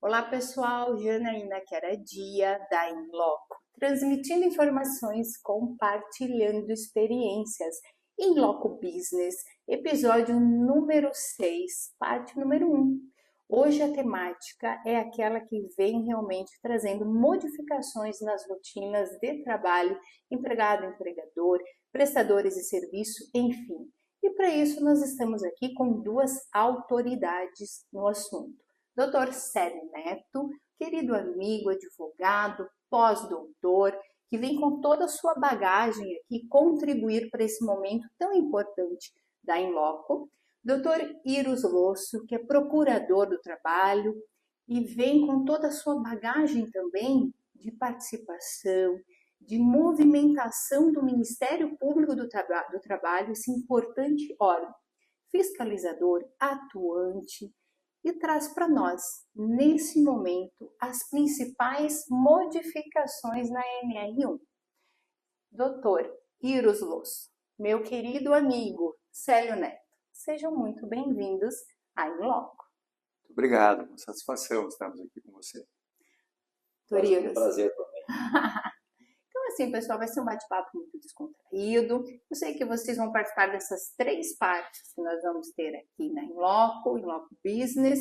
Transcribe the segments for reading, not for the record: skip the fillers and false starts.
Olá pessoal, Janaína Queradia da Inloco, transmitindo informações, compartilhando experiências. Inloco Business, episódio número 6, parte número 1. Hoje a temática é aquela que vem realmente trazendo modificações nas rotinas de trabalho, empregado, empregador, prestadores de serviço, enfim. E para isso nós estamos aqui com duas autoridades no assunto. Dr. Célio Neto, querido amigo, advogado, pós-doutor, que vem com toda a sua bagagem aqui contribuir para esse momento tão importante da Inloco. Dr. Iros Losso, que é procurador do trabalho e vem com toda a sua bagagem também de participação, de movimentação do Ministério Público do Trabalho, esse importante órgão fiscalizador, atuante, e traz para nós, nesse momento, as principais modificações na NR1. Doutor Iros Losso, meu querido amigo Célio Neto, sejam muito bem-vindos à Inloco. Muito obrigado, uma satisfação estarmos aqui com você. Doutor Um prazer também. Então, assim, pessoal, vai ser um bate-papo muito descontraído. Eu sei que vocês vão participar dessas três partes que nós vamos ter aqui na Inloco Business.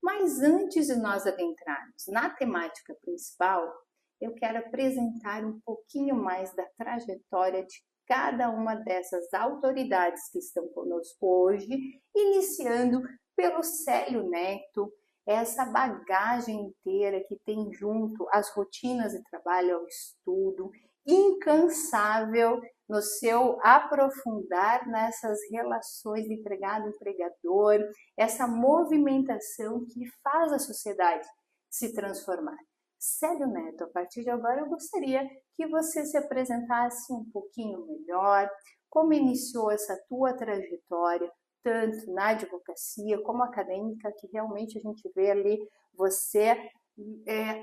Mas antes de nós adentrarmos na temática principal, eu quero apresentar um pouquinho mais da trajetória de cada uma dessas autoridades que estão conosco hoje, iniciando pelo Célio Neto, essa bagagem inteira que tem junto as rotinas de trabalho ao estudo, incansável no seu aprofundar nessas relações de empregado-empregador, essa movimentação que faz a sociedade se transformar. Célio Neto, a partir de agora eu gostaria que você se apresentasse um pouquinho melhor, como iniciou essa tua trajetória, tanto na advocacia como acadêmica, que realmente a gente vê ali você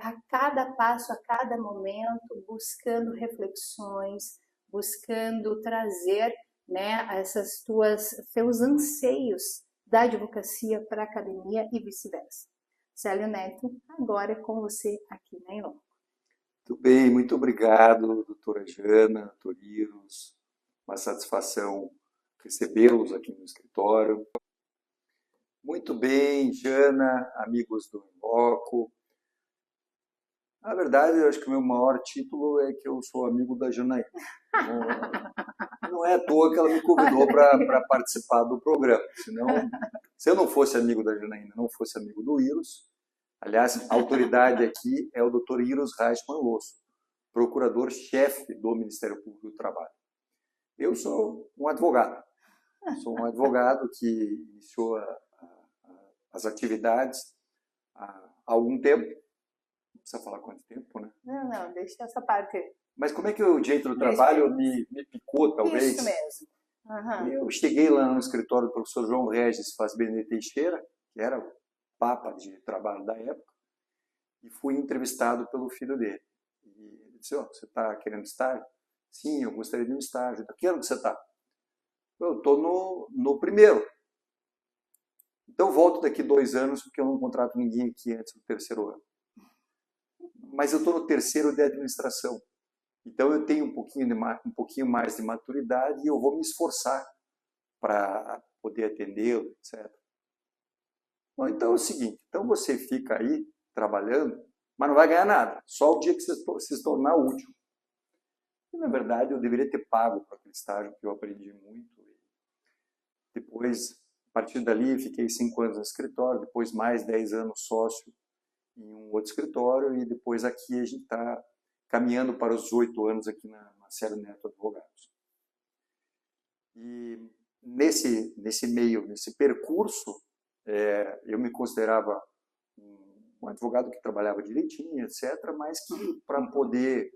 a cada passo, a cada momento, buscando reflexões, buscando trazer, né, seus anseios da advocacia para a academia e vice-versa. Célio Neto, agora é com você aqui na Inloco. Muito bem, muito obrigado, doutora Jana, doutor Iros. Uma satisfação recebê-los aqui no escritório. Muito bem, Jana, amigos do Inloco. Na verdade, eu acho que o meu maior título é que eu sou amigo da Janaína. Não é à toa que ela me convidou para participar do programa. Senão, se eu não fosse amigo da Janaína, não fosse amigo do Iros, aliás, a autoridade aqui é o Dr. Iros Reichmann Losso, procurador-chefe do Ministério Público do Trabalho. Eu sou um advogado. Sou um advogado que iniciou as atividades há algum tempo. Não precisa falar quanto tempo, né? Não, deixa essa parte. Mas como é que o direito do trabalho me picou, talvez? Isso mesmo. Uhum. Eu cheguei lá no escritório do professor João Regis Fazbene Teixeira, que era o papa de trabalho da época, e fui entrevistado pelo filho dele. E ele disse, você está querendo estágio? Sim, eu gostaria de um estágio. Que ano que você está? Eu estou no primeiro. Então volto daqui 2 anos, porque eu não contrato ninguém aqui antes do 3º ano. Mas eu estou no 3º de administração. Então eu tenho um pouquinho mais de maturidade e eu vou me esforçar para poder atendê-lo, etc. Bom, então é o seguinte, então você fica aí trabalhando, mas não vai ganhar nada, só o dia que você se tornar útil. E, na verdade, eu deveria ter pago para aquele estágio, porque eu aprendi muito. Depois, a partir dali, fiquei 5 anos no escritório, depois mais 10 anos sócio em um outro escritório, e depois aqui a gente está caminhando para os 8 anos aqui na Célio Neto Advogados. E nesse meio, nesse percurso, eu me considerava um advogado que trabalhava direitinho, etc., mas que para poder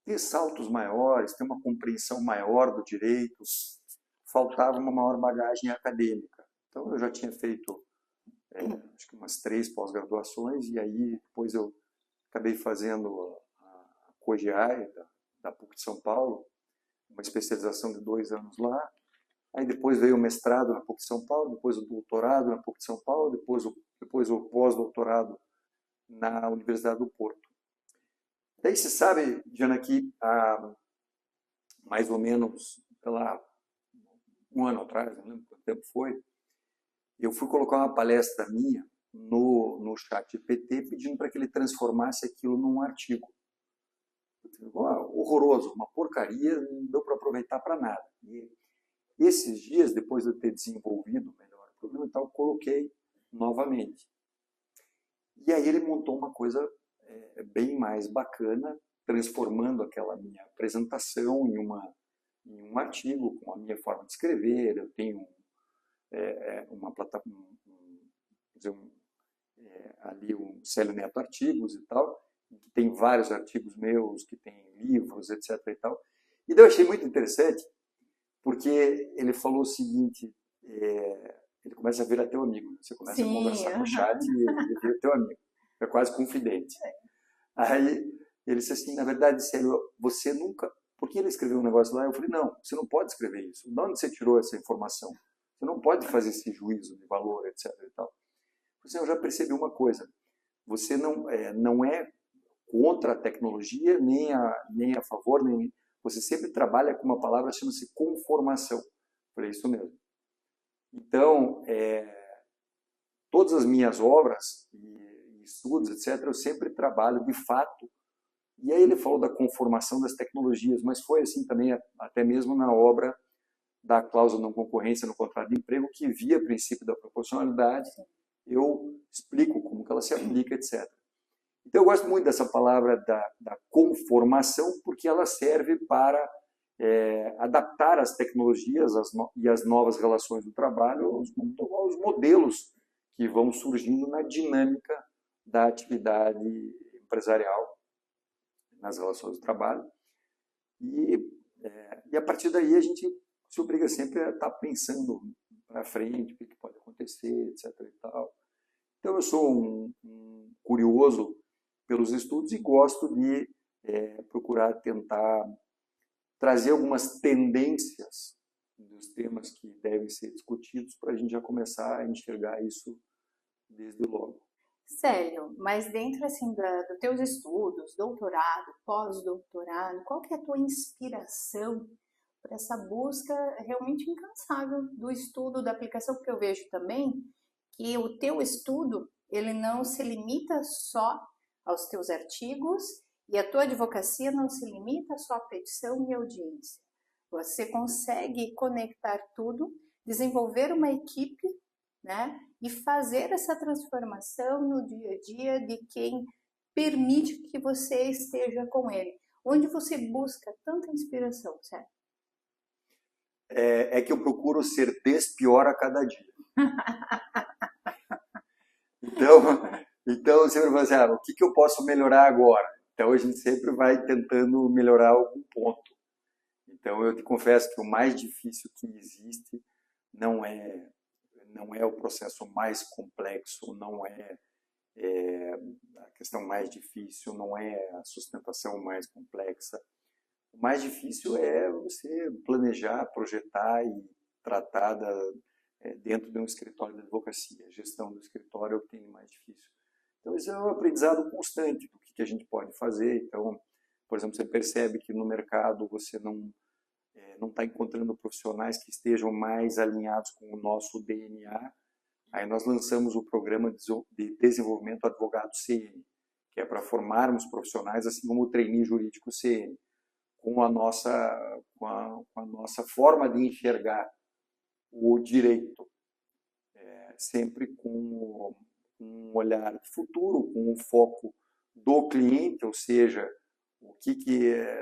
ter saltos maiores, ter uma compreensão maior do direito, faltava uma maior bagagem acadêmica. Então eu já tinha feito acho que umas 3 pós-graduações, e aí depois eu acabei fazendo a COGEAI, da PUC de São Paulo, uma especialização de 2 anos lá, Aí depois veio o mestrado na PUC de São Paulo, depois o doutorado na PUC de São Paulo, depois o pós-doutorado na Universidade do Porto. Daí você sabe, Diana, que há mais ou menos, sei lá, um ano atrás, não lembro quanto tempo foi, eu fui colocar uma palestra minha no chat GPT pedindo para que ele transformasse aquilo num artigo. Horroroso, uma porcaria, não deu para aproveitar para nada. E esses dias, depois de eu ter desenvolvido melhor o programa, então, eu coloquei novamente. E aí ele montou uma coisa bem mais bacana, transformando aquela minha apresentação em um artigo com a minha forma de escrever. Eu tenho uma plataforma, ali um Célio Neto Artigos e tal, que tem vários artigos meus, que tem livros, etc. e tal. E daí eu achei muito interessante, porque ele falou o seguinte, ele começa a virar teu amigo, você começa a conversar no chat e ele vira teu amigo, é quase confidente. Aí ele disse assim, na verdade, Célio, você nunca... Por que ele escreveu um negócio lá? Eu falei, não, você não pode escrever isso. De onde você tirou essa informação? Você não pode fazer esse juízo de valor, etc. e tal. Eu já percebi uma coisa, você não é contra a tecnologia, nem a favor, você sempre trabalha com uma palavra que chama-se conformação. Eu falei, isso mesmo. Então, todas as minhas obras e estudos, etc., eu sempre trabalho de fato. E aí ele falou da conformação das tecnologias, mas foi assim também até mesmo na obra da cláusula não concorrência no contrato de emprego, que via o princípio da proporcionalidade, eu explico como que ela se aplica, etc. Então eu gosto muito dessa palavra da conformação, porque ela serve para adaptar as tecnologias e as novas relações do trabalho aos modelos que vão surgindo na dinâmica da atividade empresarial, nas relações do trabalho. E a partir daí a gente se obriga sempre a estar pensando para frente, o que pode acontecer, etc. e tal. Então eu sou um curioso pelos estudos e gosto de procurar tentar trazer algumas tendências dos temas que devem ser discutidos para a gente já começar a enxergar isso desde logo. Célio, mas dentro assim dos teus estudos, doutorado, pós-doutorado, qual que é a tua inspiração para essa busca realmente incansável do estudo, da aplicação? Porque eu vejo também que o teu estudo, ele não se limita só aos teus artigos e a tua advocacia não se limita só à petição e audiência. Você consegue conectar tudo, desenvolver uma equipe, né, e fazer essa transformação no dia a dia de quem permite que você esteja com ele. Onde você busca tanta inspiração, certo? É que eu procuro ser despior a cada dia. Então sempre falo assim, o que eu posso melhorar agora? Então a gente sempre vai tentando melhorar algum ponto. Então eu te confesso que o mais difícil que existe não é o processo mais complexo, não é a questão mais difícil, não é a sustentação mais complexa. O mais difícil é você planejar, projetar e tratar dentro de um escritório de advocacia. A gestão do escritório é o que tem mais difícil. Então, isso é um aprendizado constante do que a gente pode fazer. Então, por exemplo, você percebe que no mercado você não está encontrando profissionais que estejam mais alinhados com o nosso DNA. Aí nós lançamos o programa de desenvolvimento advogado CN, que é para formarmos profissionais, assim como o trainee jurídico CN, com a nossa forma de enxergar o direito, sempre com um olhar de futuro, com o foco do cliente, ou seja, o que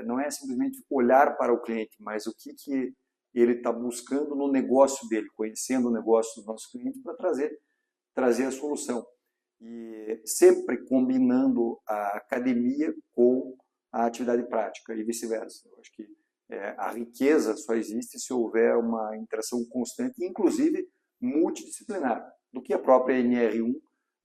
não é simplesmente olhar para o cliente, mas o que ele está buscando no negócio dele, conhecendo o negócio dos nossos clientes para trazer a solução. E sempre combinando a academia com a atividade prática e vice-versa. Eu acho que a riqueza só existe se houver uma interação constante, inclusive multidisciplinar, do que a própria NR1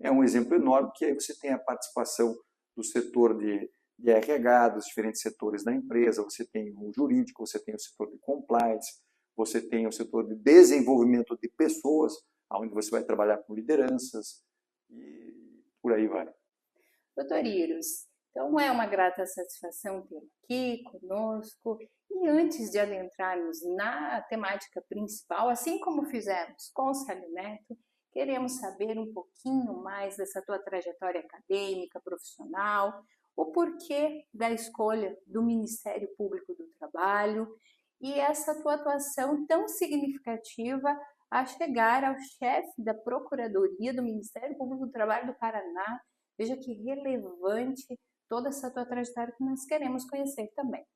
é um exemplo enorme, que aí você tem a participação do setor de RH, dos diferentes setores da empresa, você tem o jurídico, você tem o setor de compliance, você tem o setor de desenvolvimento de pessoas, onde você vai trabalhar com lideranças e por aí vai. Doutor Iros, então é uma grata satisfação tê-lo aqui conosco. E antes de adentrarmos na temática principal, assim como fizemos com o Célio Neto, queremos saber um pouquinho mais dessa tua trajetória acadêmica, profissional, o porquê da escolha do Ministério Público do Trabalho e essa tua atuação tão significativa a chegar ao chefe da Procuradoria do Ministério Público do Trabalho do Paraná. Veja que relevante toda essa tua trajetória que nós queremos conhecer também.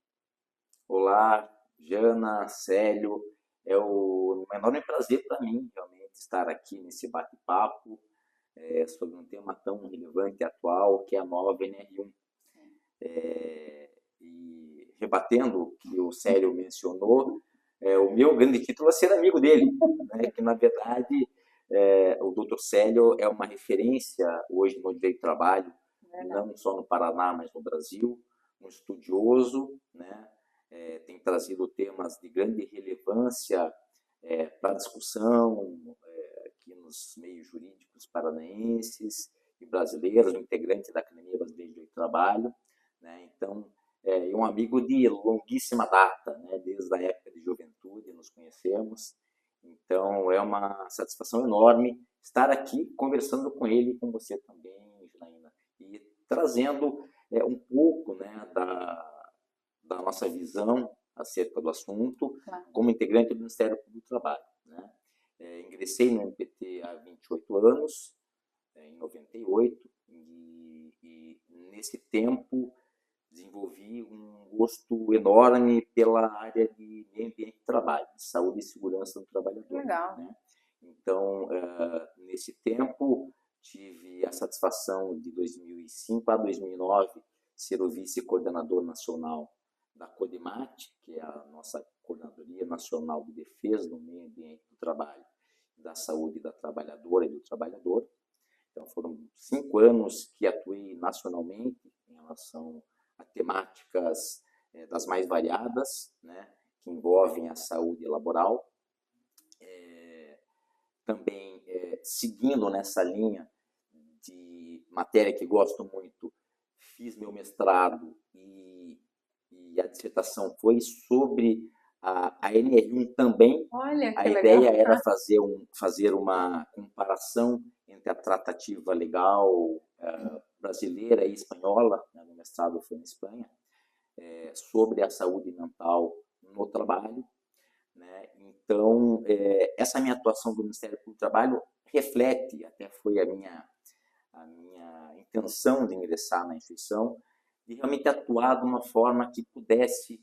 Olá, Jana, Célio, é um enorme prazer para mim realmente estar aqui nesse bate-papo sobre um tema tão relevante e atual que é a nova NR1. E rebatendo o que o Célio mencionou, o meu grande título é ser amigo dele, né? Que na verdade o Dr. Célio é uma referência hoje no direito do trabalho, não só no Paraná, mas no Brasil, um estudioso, né? Tem trazido temas de grande relevância para a discussão aqui nos meios jurídicos paranaenses e brasileiros, um integrante da Academia Brasileira de Direito do Trabalho, né? Então, um amigo de longuíssima data, né? Desde a época de juventude nos conhecemos. Então, é uma satisfação enorme estar aqui conversando com ele e com você também, Janaína, e trazendo um pouco, né, da nossa visão acerca do assunto, claro, como integrante do Ministério Público do Trabalho, né? Ingressei no MPT há 28 anos, em 98, e nesse tempo desenvolvi um gosto enorme pela área de meio ambiente de trabalho, de saúde e segurança do trabalhador. Legal. Né? Então, nesse tempo, tive a satisfação de 2005 a 2009 ser o vice-coordenador nacional da CODEMAT, que é a nossa Coordenadoria Nacional de Defesa do Meio Ambiente do Trabalho, da Saúde da Trabalhadora e do Trabalhador. Então, foram 5 anos que atuei nacionalmente em relação a temáticas das mais variadas, né, que envolvem a saúde laboral. Também, seguindo nessa linha de matéria que gosto muito, fiz meu mestrado e a dissertação foi sobre a NR1 também. Olha, que a legal. Ideia era fazer uma comparação entre a tratativa legal brasileira e espanhola, né, no mestrado foi na Espanha, sobre a saúde mental no trabalho. Né? Então, essa minha atuação do Ministério Público do Trabalho reflete, até foi a minha intenção de ingressar na instituição, de realmente atuar de uma forma que pudesse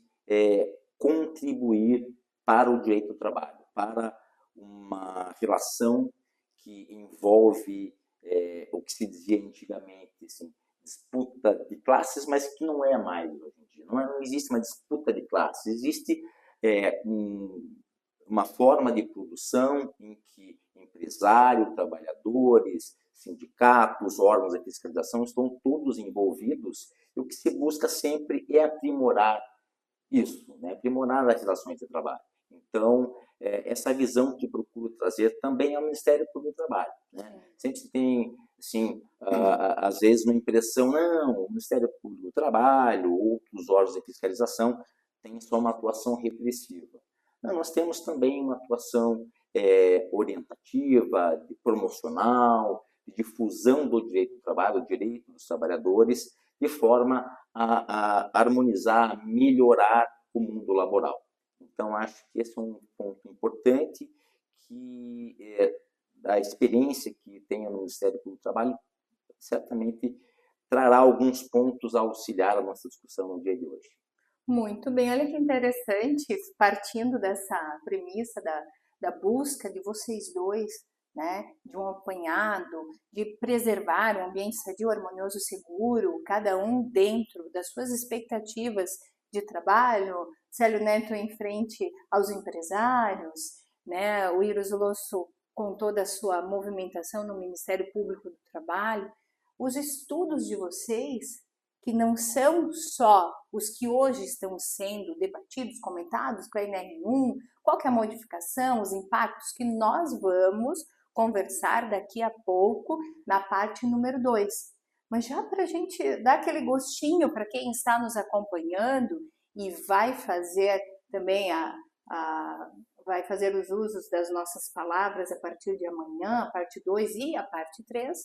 contribuir para o direito do trabalho, para uma relação que envolve o que se dizia antigamente, assim, disputa de classes, mas que não é mais hoje em dia. Não existe uma disputa de classes, existe uma forma de produção em que empresário, trabalhadores, sindicatos, órgãos de fiscalização estão todos envolvidos, e o que se busca sempre é aprimorar isso, né? Aprimorar as relações de trabalho. Então, essa visão que procuro trazer também ao Ministério Público do Trabalho. Né? Sempre se tem, assim, às vezes, uma impressão, não, o Ministério Público do Trabalho, outros órgãos de fiscalização, têm só uma atuação repressiva. Não, nós temos também uma atuação orientativa, promocional, de difusão do direito do trabalho, do direito dos trabalhadores, de forma a harmonizar, a melhorar o mundo laboral. Então, acho que esse é um ponto importante, que a experiência que tenho no Ministério Público do Trabalho certamente trará alguns pontos a auxiliar a nossa discussão no dia de hoje. Muito bem, olha que interessante, partindo dessa premissa da busca de vocês dois, né, de um apanhado, de preservar um ambiente sadio, harmonioso, seguro, cada um dentro das suas expectativas de trabalho, Célio Neto em frente aos empresários, né, o Iros Losso com toda a sua movimentação no Ministério Público do Trabalho. Os estudos de vocês, que não são só os que hoje estão sendo debatidos, comentados com a NR1, qual que é a modificação, os impactos que nós vamos conversar daqui a pouco na parte número 2. Mas já para a gente dar aquele gostinho para quem está nos acompanhando e vai fazer também vai fazer os usos das nossas palavras a partir de amanhã, a parte 2 e a parte 3,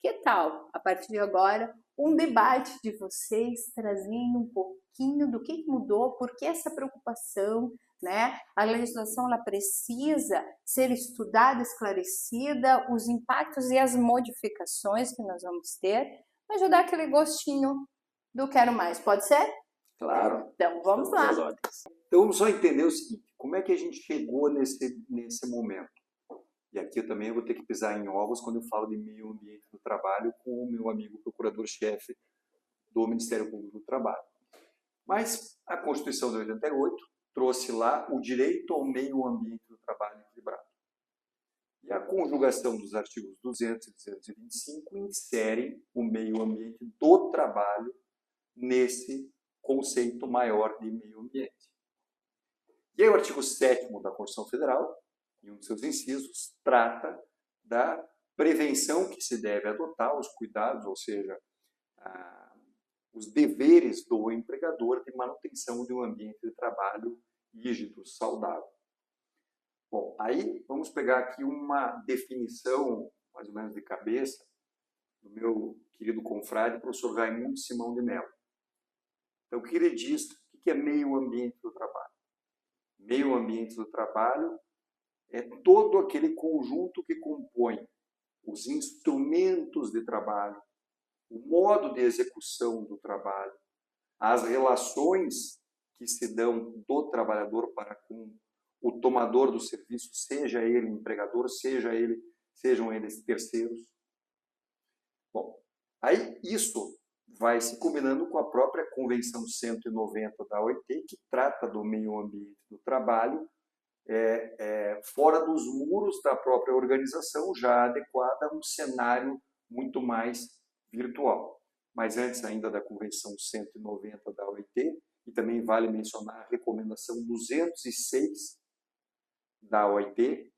que tal, a partir de agora, um debate de vocês trazendo um pouquinho do que mudou, por que essa preocupação, né? A legislação ela precisa ser estudada, esclarecida, os impactos e as modificações que nós vamos ter, mas já dá aquele gostinho do quero mais, pode ser? Claro. Então vamos lá. Então vamos só entender o seguinte, como é que a gente chegou nesse momento? E aqui eu também vou ter que pisar em ovos quando eu falo de meio ambiente do trabalho com o meu amigo procurador-chefe do Ministério Público do Trabalho. Mas a Constituição de 88 trouxe lá o direito ao meio ambiente do trabalho equilibrado. E a conjugação dos artigos 200 e 225 inserem o meio ambiente do trabalho nesse conceito maior de meio ambiente. E aí o artigo 7º da Constituição Federal, em um de seus incisos, trata da prevenção que se deve adotar, os cuidados, ou seja, os deveres do empregador de manutenção de um ambiente de trabalho rígido, saudável. Bom, aí vamos pegar aqui uma definição, mais ou menos de cabeça, do meu querido confrade, professor Raimundo Simão de Mello. Então, o que ele diz, o que é meio ambiente do trabalho? Meio ambiente do trabalho é todo aquele conjunto que compõe os instrumentos de trabalho, o modo de execução do trabalho, as relações que se dão do trabalhador para com o tomador do serviço, seja ele empregador, sejam eles terceiros. Bom, aí isso vai se combinando com a própria Convenção 190 da OIT, que trata do meio ambiente do trabalho, fora dos muros da própria organização, já adequada a um cenário muito mais virtual. Mas antes ainda da Convenção 190 da OIT, e também vale mencionar a Recomendação 206 da OIT,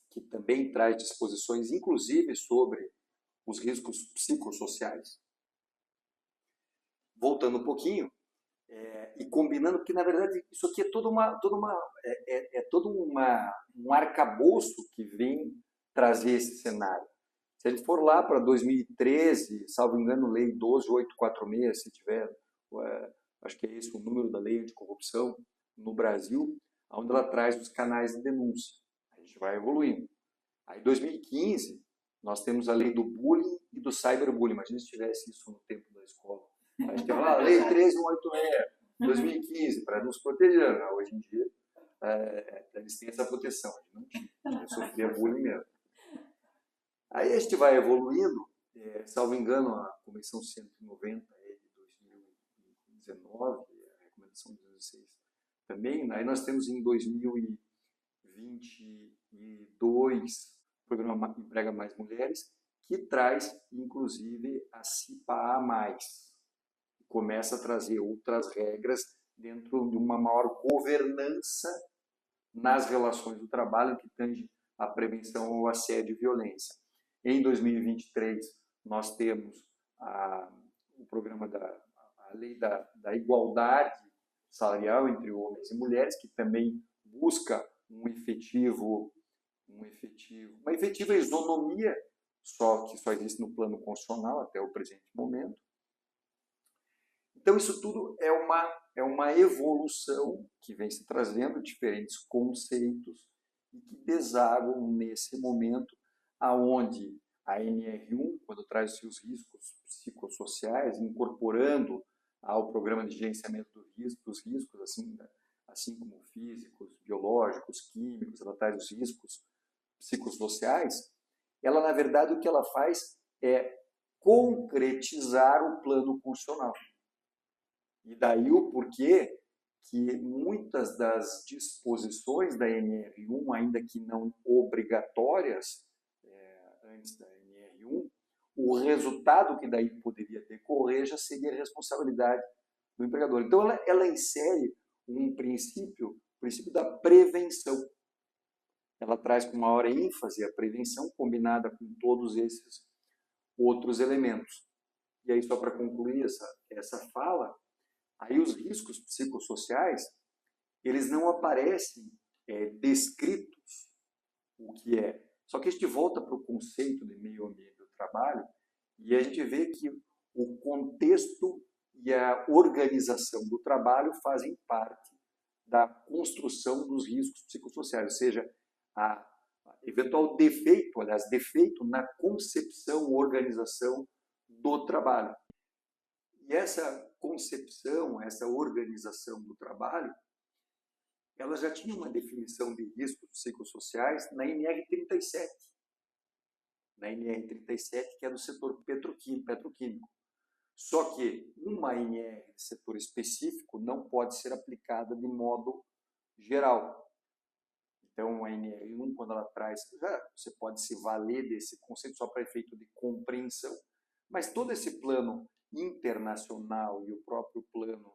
que também traz disposições, inclusive, sobre os riscos psicossociais. Voltando um pouquinho, e combinando, porque na verdade isso aqui é todo um arcabouço que vem trazer esse cenário. Se a gente for lá para 2013, salvo engano, Lei 12.846, se tiver, acho que é esse o número da lei anticorrupção no Brasil, onde ela traz os canais de denúncia. A gente vai evoluindo. Aí em 2015, nós temos a lei do bullying e do cyberbullying. Imagina se tivesse isso no tempo da escola. A gente tem lá a lei 13.186, 2015, para nos proteger. Né? Hoje em dia, eles têm essa proteção. A gente não tinha. A gente sofria bullying mesmo. Aí a gente vai evoluindo, salvo engano, a Convenção 190 é de 2019, a Recomendação 206 também. Aí nós temos em 2022 o Programa Emprega Mais Mulheres, que traz, inclusive, a CIPA-A+, que começa a trazer outras regras dentro de uma maior governança nas relações do trabalho que tange a prevenção ao assédio e violência. Em 2023, nós temos o programa a lei da igualdade salarial entre homens e mulheres, que também busca uma efetiva isonomia, só que só existe no plano constitucional até o presente momento. Então, isso tudo é uma evolução que vem se trazendo diferentes conceitos e que desaguam nesse momento aonde a NR1, quando traz os seus riscos psicossociais, incorporando ao programa de gerenciamento dos riscos, assim como físicos, biológicos, químicos, ela traz os riscos psicossociais, ela, na verdade, o que ela faz é concretizar o plano constitucional. E daí o porquê que muitas das disposições da NR1, ainda que não obrigatórias, antes da NR1, o resultado que daí poderia decorrer já seria responsabilidade do empregador. Então, ela insere um princípio princípio da prevenção. Ela traz com maior ênfase a prevenção combinada com todos esses outros elementos. E aí, só para concluir essa fala, aí os riscos psicossociais, eles não aparecem descritos o que é. Só que a gente volta para o conceito de meio ambiente do trabalho e a gente vê que o contexto e a organização do trabalho fazem parte da construção dos riscos psicossociais, ou seja, a eventual defeito, aliás, defeito na concepção, organização do trabalho. E essa concepção, essa organização do trabalho, ela já tinha uma definição de riscos psicossociais na NR37. Na NR37, que é do setor petroquímico. Só que uma NR de setor específico não pode ser aplicada de modo geral. Então, a NR1, quando ela traz, você pode se valer desse conceito só para efeito de compreensão, mas todo esse plano internacional e o próprio plano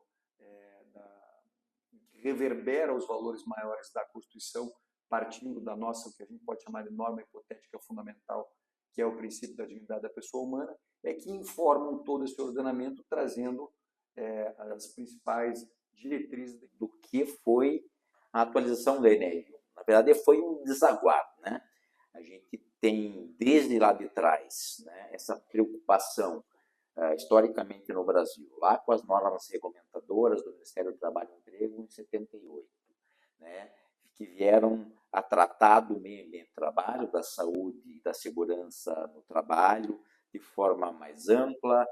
que reverbera os valores maiores da Constituição, partindo da nossa, o que a gente pode chamar de norma hipotética fundamental, que é o princípio da dignidade da pessoa humana, é que informam todo esse ordenamento, trazendo as principais diretrizes do que foi a atualização da NR1. Na verdade, foi um desaguar, né? A gente tem, desde lá de trás, né, essa preocupação historicamente no Brasil, lá com as normas regulamentadoras do Ministério do Trabalho e Emprego em 78, né, que vieram a tratar do meio ambiente do trabalho, da saúde e da segurança no trabalho de forma mais ampla,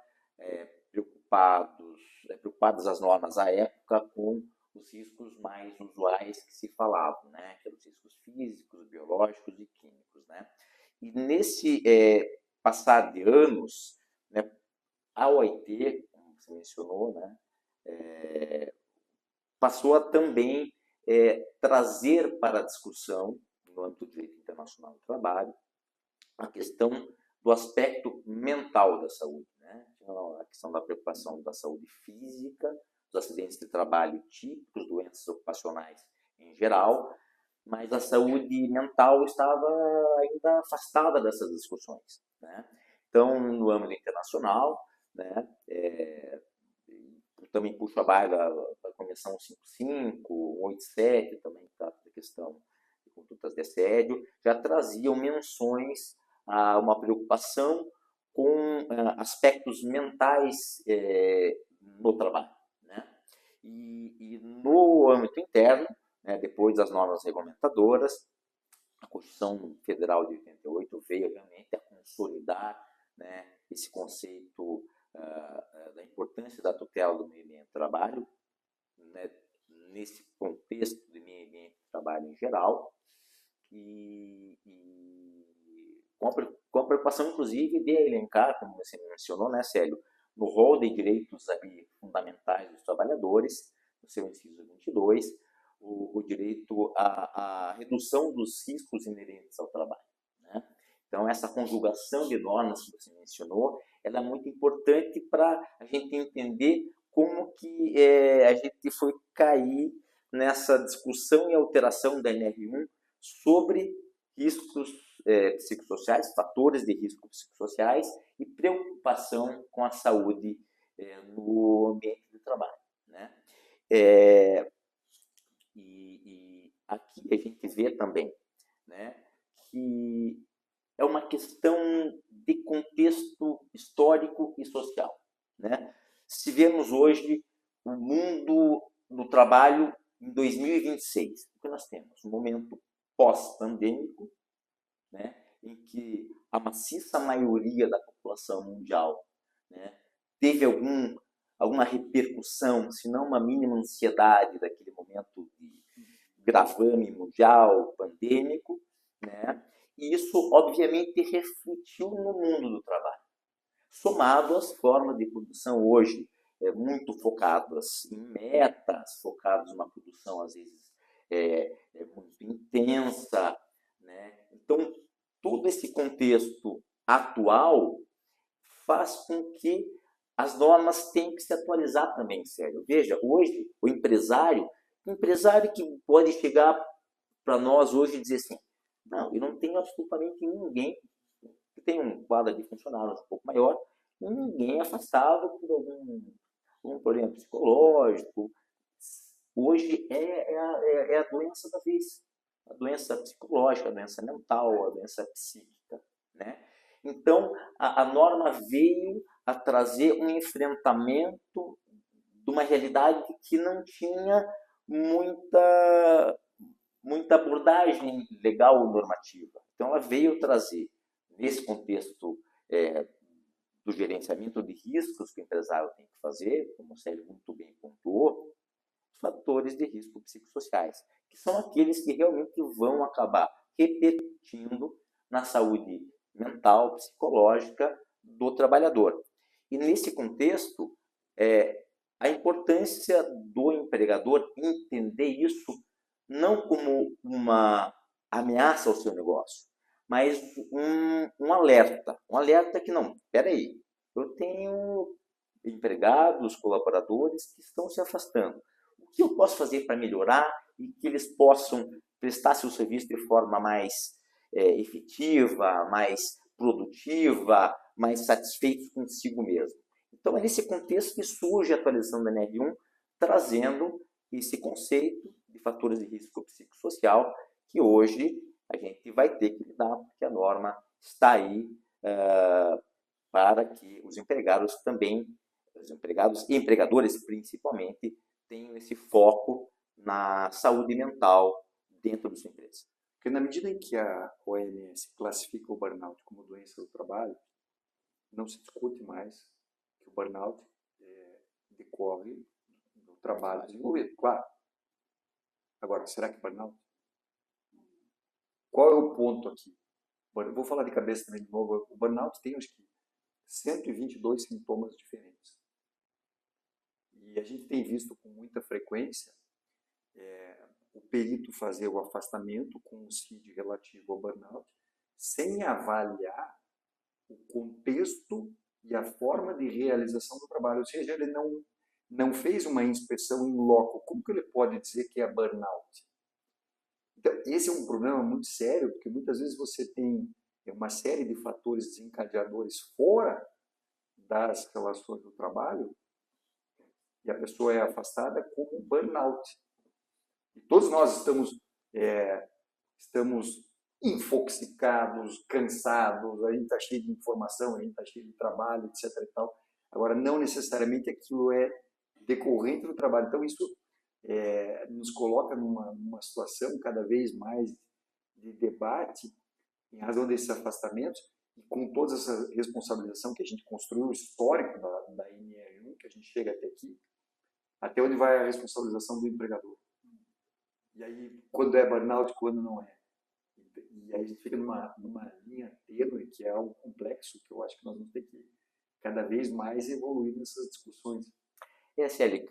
preocupadas as normas à época com os riscos mais usuais que se falavam, né, que eram os riscos físicos, biológicos e químicos, né. E nesse passar de anos, né, a OIT, como você mencionou, né, passou a também trazer para a discussão, no âmbito do direito internacional do trabalho, a questão do aspecto mental da saúde, né? A questão da preocupação da saúde física, dos acidentes de trabalho típicos, doenças ocupacionais em geral, mas a saúde mental estava ainda afastada dessas discussões, né? Então, no âmbito internacional, né, também puxo a barra da Convenção 55, 87, também trata da questão de condutas de assédio, já traziam menções a uma preocupação com aspectos mentais no trabalho, né? E no âmbito interno, né, depois das normas regulamentadoras, a Constituição Federal de 88 veio realmente a consolidar, né, esse conceito da importância da tutela do meio ambiente de trabalho, né, nesse contexto de meio ambiente de trabalho em geral, e com a preocupação, inclusive, de elencar, como você mencionou, né, Célio, no rol de direitos ali, fundamentais dos trabalhadores, no seu inciso 22, o direito à redução dos riscos inerentes ao trabalho, né? Então, essa conjugação de normas que você mencionou, ela é muito importante para a gente entender como que a gente foi cair nessa discussão e alteração da NR1 sobre riscos psicossociais, fatores de risco psicossociais e preocupação com a saúde no ambiente de trabalho, né? E aqui a gente vê também, né, que é uma questão de contexto histórico e social, né? Se vemos hoje o mundo do trabalho em 2026, o que nós temos? Um momento pós-pandêmico, né, em que a maciça maioria da população mundial, né, teve alguma repercussão, se não uma mínima ansiedade daquele momento de gravame mundial, pandêmico, né? E isso, obviamente, refletiu no mundo do trabalho, somado às formas de produção hoje muito focadas em metas, focadas numa produção, às vezes, muito intensa, né? Então, todo esse contexto atual faz com que as normas tenham que se atualizar também, Sérgio. Veja, hoje, o empresário empresário que pode chegar para nós hoje e dizer assim, não, eu não tenho absolutamente ninguém que tem um quadro de funcionários um pouco maior, ninguém afastado por algum problema psicológico. Hoje é a doença da vez, a doença psicológica, a doença mental, a doença psíquica, né? Então, a norma veio a trazer um enfrentamento de uma realidade que não tinha muita abordagem legal ou normativa. Então, ela veio trazer, nesse contexto do gerenciamento de riscos que o empresário tem que fazer, como o Célio muito bem pontuou, fatores de risco psicossociais, que são aqueles que realmente vão acabar repercutindo na saúde mental, psicológica do trabalhador. E nesse contexto, a importância do empregador entender isso não como uma ameaça ao seu negócio, mas um alerta que não, espera aí, eu tenho empregados, colaboradores que estão se afastando. O que eu posso fazer para melhorar e que eles possam prestar seu serviço de forma mais efetiva, mais produtiva, mais satisfeitos consigo mesmo? Então, é nesse contexto que surge a atualização da NR1, trazendo esse conceito de fatores de risco psicossocial, que hoje a gente vai ter que lidar, porque a norma está aí para que os empregados também, os empregados e empregadores principalmente, tenham esse foco na saúde mental dentro da sua empresa. Porque na medida em que a OMS classifica o burnout como doença do trabalho, não se discute mais que o burnout decorre do trabalho desenvolvido. Claro. Agora, será que burnout? Qual é o ponto aqui? Eu vou falar de cabeça também de novo. O burnout tem, acho que, 122 sintomas diferentes. E a gente tem visto com muita frequência o perito fazer o afastamento com o CID relativo ao burnout, sem avaliar o contexto e a forma de realização do trabalho. Ou seja, ele não fez uma inspeção in loco. Como que ele pode dizer que é burnout? Então, esse é um problema muito sério, porque muitas vezes você tem uma série de fatores desencadeadores fora das relações do trabalho e a pessoa é afastada como burnout. E todos nós estamos infoxicados, cansados, a gente está cheio de informação, a gente está cheio de trabalho, etc. E tal. Agora, não necessariamente aquilo é decorrente do trabalho. Então, isso nos coloca numa situação cada vez mais de debate em razão desses afastamentos e com toda essa responsabilização que a gente construiu, o histórico da NR1, que a gente chega até aqui, até onde vai a responsabilização do empregador. E aí, quando é burnout, quando não é. E aí a gente fica numa linha tênue, que é algo complexo, que eu acho que nós vamos ter que cada vez mais evoluir nessas discussões. Célio,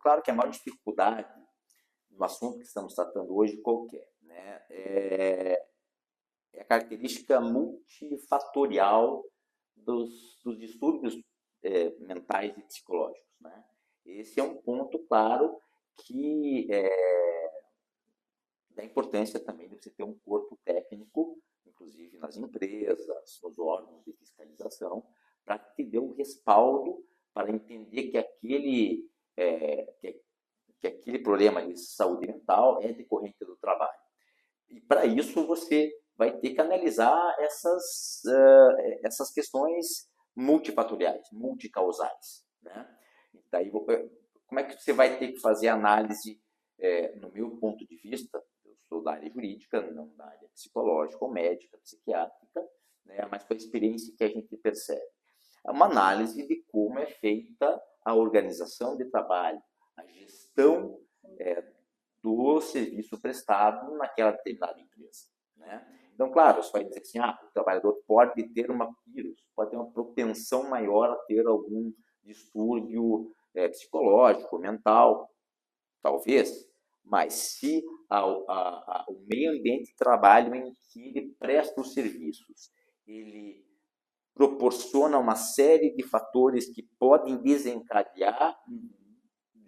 claro que a maior dificuldade no assunto que estamos tratando hoje, qual que é? Né? É a característica multifatorial dos distúrbios mentais e psicológicos. Né? Esse é um ponto, claro, que da importância também de você ter um corpo técnico, inclusive nas empresas, nos órgãos de fiscalização, para que te dê um respaldo para entender que aquele problema de saúde mental é decorrente do trabalho. E para isso você vai ter que analisar essas questões multifatoriais, multicausais. Né? E daí, como é que você vai ter que fazer a análise, no meu ponto de vista, eu sou da área jurídica, não da área psicológica ou médica, psiquiátrica, né? Mas com a experiência que a gente percebe. É uma análise de como é feita a organização de trabalho, a gestão do serviço prestado naquela determinada empresa. Né? Então, claro, você vai dizer assim, o trabalhador pode ter pode ter uma propensão maior a ter algum distúrbio psicológico, mental, talvez, mas se o meio ambiente de trabalho em que ele presta os serviços, ele proporciona uma série de fatores que podem desencadear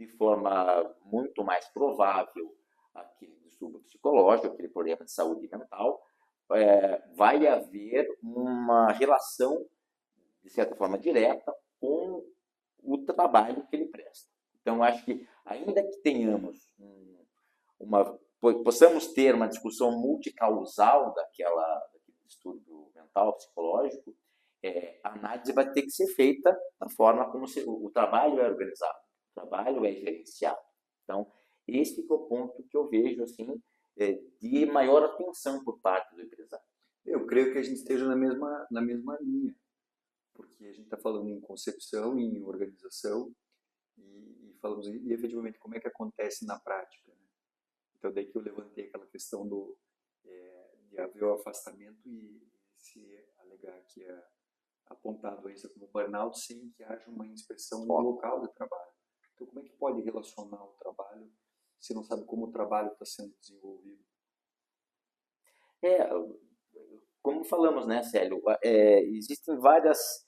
de forma muito mais provável aquele distúrbio psicológico, aquele problema de saúde mental, vai haver uma relação, de certa forma, direta com o trabalho que ele presta. Então, acho que, ainda que tenhamos possamos ter uma discussão multicausal daquele distúrbio mental, psicológico, a análise vai ter que ser feita da forma como o trabalho é organizado, o trabalho é gerenciado. Então, esse é o ponto que eu vejo assim, de maior atenção por parte do empresário. Eu creio que a gente esteja na mesma linha, porque a gente está falando em concepção, em organização, e falamos e efetivamente como é que acontece na prática, né? Então daí que eu levantei aquela questão de haver o afastamento e se alegar que é apontado a doença como burnout sem que haja uma inspeção no local de trabalho. Então como é que pode relacionar o trabalho se não sabe como o trabalho está sendo desenvolvido? Como falamos, né, Célio, existem várias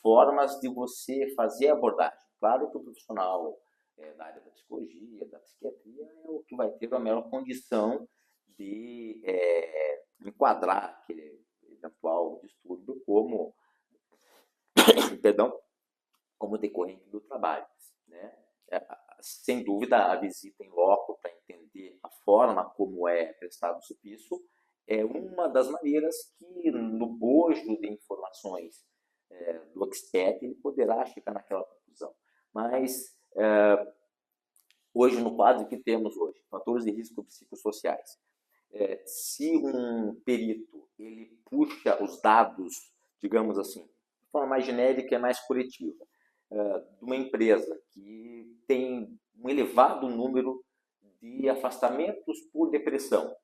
formas de você fazer a abordagem. Claro que o profissional da área da psicologia, da psiquiatria, é o que vai ter a melhor condição de enquadrar aquele eventual distúrbio como, como decorrente do trabalho, né? Sem dúvida, a visita em loco para entender a forma como é prestado o serviço é uma das maneiras que, no bojo de informações do expert, ele poderá chegar naquela conclusão. Mas, hoje, no quadro que temos hoje, fatores de risco psicossociais, se um perito ele puxa os dados, digamos assim, de forma mais genérica e mais coletiva, de uma empresa que tem um elevado número de afastamentos por depressão,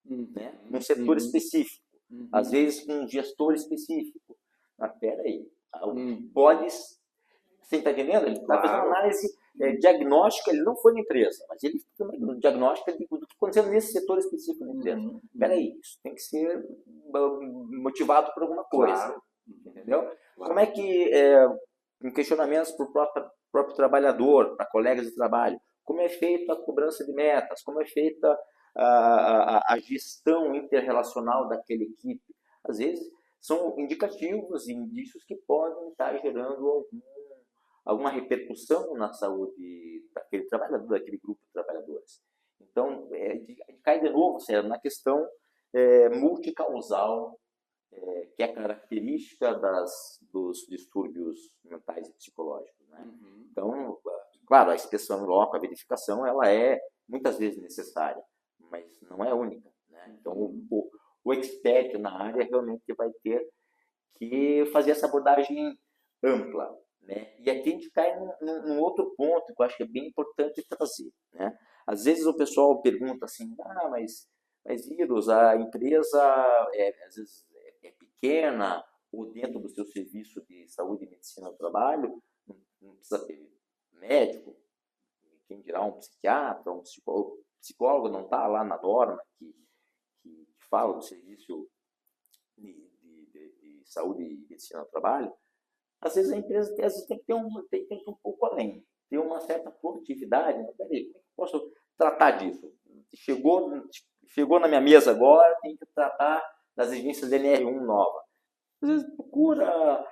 né? Num setor específico, às vezes com um gestor específico. Mas peraí, pode... Você está entendendo? Ele está fazendo uma análise diagnóstica, ele não foi na empresa, mas ele fez uma diagnóstica do que está acontecendo nesse setor específico da empresa. Peraí, isso tem que ser motivado por alguma coisa. Entendeu? Claro. Como é que, em questionamentos para o próprio trabalhador, para colegas de trabalho, como é feita a cobrança de metas, como é feita a gestão interrelacional daquela equipe. Às vezes, são indicativos e indícios que podem estar gerando alguma repercussão na saúde daquele trabalhador, daquele grupo de trabalhadores. Então, cai de novo, Sérgio, na questão multicausal, que é característica dos distúrbios mentais e psicológicos, né? Então, claro, a inspeção em loco, a verificação, ela é muitas vezes necessária, mas não é única, né? Então, o expert na área realmente vai ter que fazer essa abordagem ampla, né? E aqui a gente cai num outro ponto que eu acho que é bem importante trazer, né? Às vezes o pessoal pergunta assim, mas Iros, a empresa às vezes é pequena, ou dentro do seu serviço de saúde e medicina do trabalho, não precisa ter médico, quem dirá um psiquiatra, um psicólogo. Psicólogo não está lá na norma que fala do serviço de saúde e medicina do trabalho. Às vezes a empresa tem que ir um pouco além, ter uma certa produtividade. Né? Peraí, como é que eu posso tratar disso? Chegou na minha mesa agora, tem que tratar das exigências da NR1 nova. Às vezes procura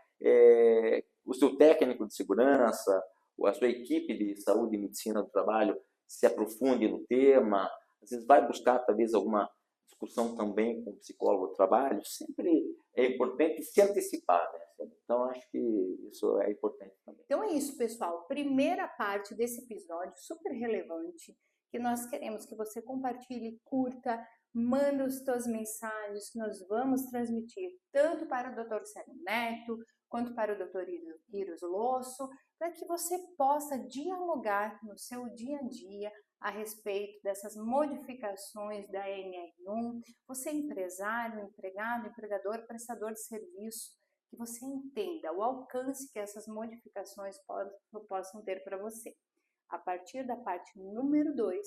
o seu técnico de segurança, ou a sua equipe de saúde e medicina do trabalho se aprofunde no tema, às vezes vai buscar talvez alguma discussão também com o psicólogo do trabalho. Sempre é importante se antecipar, né? Então, acho que isso é importante também. Então é isso, pessoal. Primeira parte desse episódio, super relevante, que nós queremos que você compartilhe, curta, manda as suas mensagens que nós vamos transmitir tanto para o Dr. Célio Neto, quanto para o Dr. Iros Losso, para que você possa dialogar no seu dia a dia a respeito dessas modificações da NR1. Você é empresário, empregado, empregador, prestador de serviço, que você entenda o alcance que essas modificações possam ter para você. A partir da parte número 2,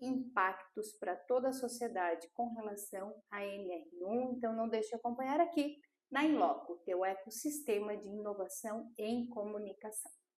impactos para toda a sociedade com relação à NR1. Então, não deixe de acompanhar aqui na Inloco, teu ecossistema de inovação em comunicação.